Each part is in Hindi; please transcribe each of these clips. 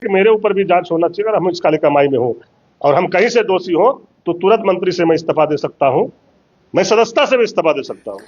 कि मेरे ऊपर भी जांच होना चाहिए। अगर हम इस काली कमाई में हो और हम कहीं से दोषी हो तो तुरंत मंत्री से मैं इस्तीफा दे सकता हूं, मैं सदस्यता से भी इस्तीफा दे सकता हूं।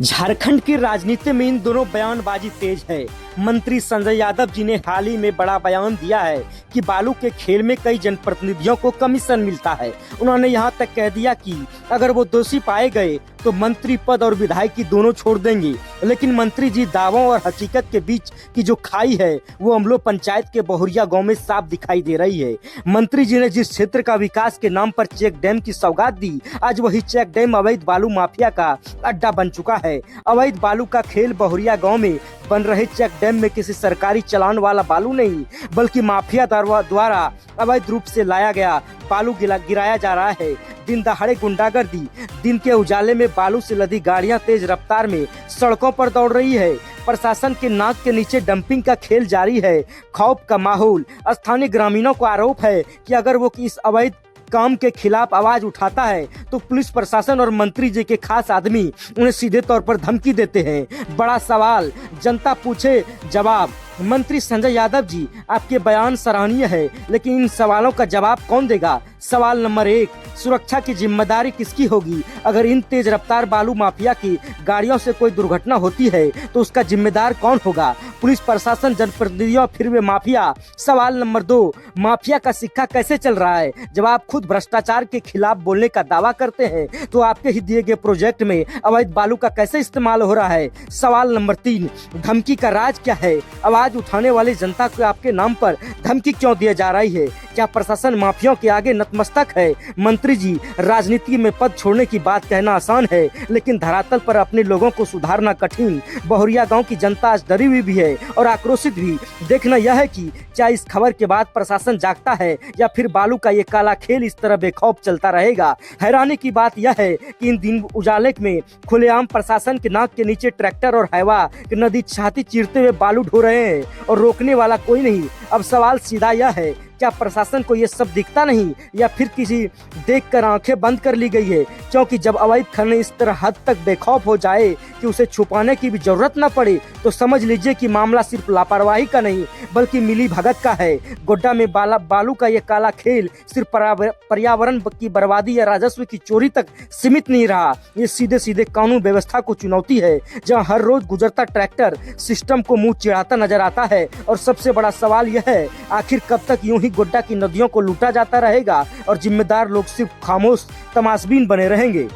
झारखंड की राजनीति में इन दोनों बयानबाजी तेज है। मंत्री संजय यादव जी ने हाल ही में बड़ा बयान दिया है कि बालू के खेल में कई जनप्रतिनिधियों को कमीशन मिलता है। उन्होंने यहां तक कह दिया कि अगर वो दोषी पाए गए तो मंत्री पद और विधायकी दोनों छोड़ देंगे। लेकिन मंत्री जी दावों और हकीकत के बीच की जो खाई है वो अमलो पंचायत के बहुरिया गांव में साफ दिखाई दे रही है। मंत्री जी ने जिस क्षेत्र का विकास के नाम पर चेक डैम की सौगात दी, आज वही चेक डैम अवैध बालू माफिया का अड्डा बन चुका है। अवैध बालू का खेल बहुरिया गांव में बन रहे चेक डैम में किसी सरकारी चलान वाला बालू नहीं बल्कि माफिया द्वारा अवैध रूप से लाया गया बालू गिराया जा रहा है। दिन दहाड़े गुंडागर्दी, दिन के उजाले में बालू से लदी गाड़ियां तेज रफ्तार में सड़कों पर दौड़ रही है। प्रशासन के नाक के नीचे डंपिंग का खेल जारी है। खौफ का माहौल। स्थानीय ग्रामीणों को आरोप है कि अगर वो इस अवैध काम के खिलाफ आवाज उठाता है तो पुलिस प्रशासन और मंत्री जी के खास आदमी उन्हें सीधे तौर पर धमकी देते हैं। बड़ा सवाल, जनता पूछे जवाब। मंत्री संजय यादव जी, आपके बयान सराहनीय है, लेकिन इन सवालों का जवाब कौन देगा? सवाल नंबर 1, सुरक्षा की जिम्मेदारी किसकी होगी? अगर इन तेज रफ्तार बालू माफिया की गाड़ियों से कोई दुर्घटना होती है तो उसका जिम्मेदार कौन होगा? पुलिस प्रशासन, जनप्रतिनिधियों, फिर वे माफिया? सवाल नंबर 2, माफिया का सिक्का कैसे चल रहा है? जब आप खुद भ्रष्टाचार के खिलाफ बोलने का दावा करते हैं तो आपके ही दिए गए प्रोजेक्ट में अवैध बालू का कैसे इस्तेमाल हो रहा है? सवाल नंबर 3, धमकी का राज क्या है? आवाज उठाने वाली जनता को आपके नाम पर धमकी क्यों दी जा रही है? क्या प्रशासन माफियाओं के आगे नतमस्तक है? मंत्री जी, राजनीति में पद छोड़ने की बात कहना आसान है, लेकिन धरातल पर अपने लोगों को सुधारना कठिन। बहुरिया गांव की जनता आज डरी हुई भी है और आक्रोशित भी। देखना यह है कि क्या इस खबर के बाद प्रशासन जागता है या फिर बालू का ये काला खेल इस तरह बेखौफ चलता रहेगा। हैरानी की बात यह है कि इन दिन उजाले में खुलेआम प्रशासन के नाक के नीचे ट्रैक्टर और हैवा की नदी छाती चीरते हुए बालू ढो रहे हैं और रोकने वाला कोई नहीं। अब सवाल सीधा यह है, क्या प्रशासन को ये सब दिखता नहीं या फिर किसी देखकर आंखें बंद कर ली गई है? क्योंकि जब अवैध खनन इस तरह हद तक बेखौफ हो जाए कि उसे छुपाने की भी जरूरत न पड़े तो समझ लीजिए कि मामला सिर्फ लापरवाही का नहीं बल्कि मिली भगत का है। गोड्डा में बालू का ये काला खेल सिर्फ पर्यावरण की बर्बादी या राजस्व की चोरी तक सीमित नहीं रहा, ये सीधे सीधे कानून व्यवस्था को चुनौती है, जहाँ हर रोज गुजरता ट्रैक्टर सिस्टम को मुंह चिढ़ाता नजर आता है। और सबसे बड़ा सवाल यह है, आखिर कब तक यूं ही गोड्डा की नदियों को लूटा जाता रहेगा और जिम्मेदार लोग सिर्फ खामोश तमाशबीन बने रहेंगे?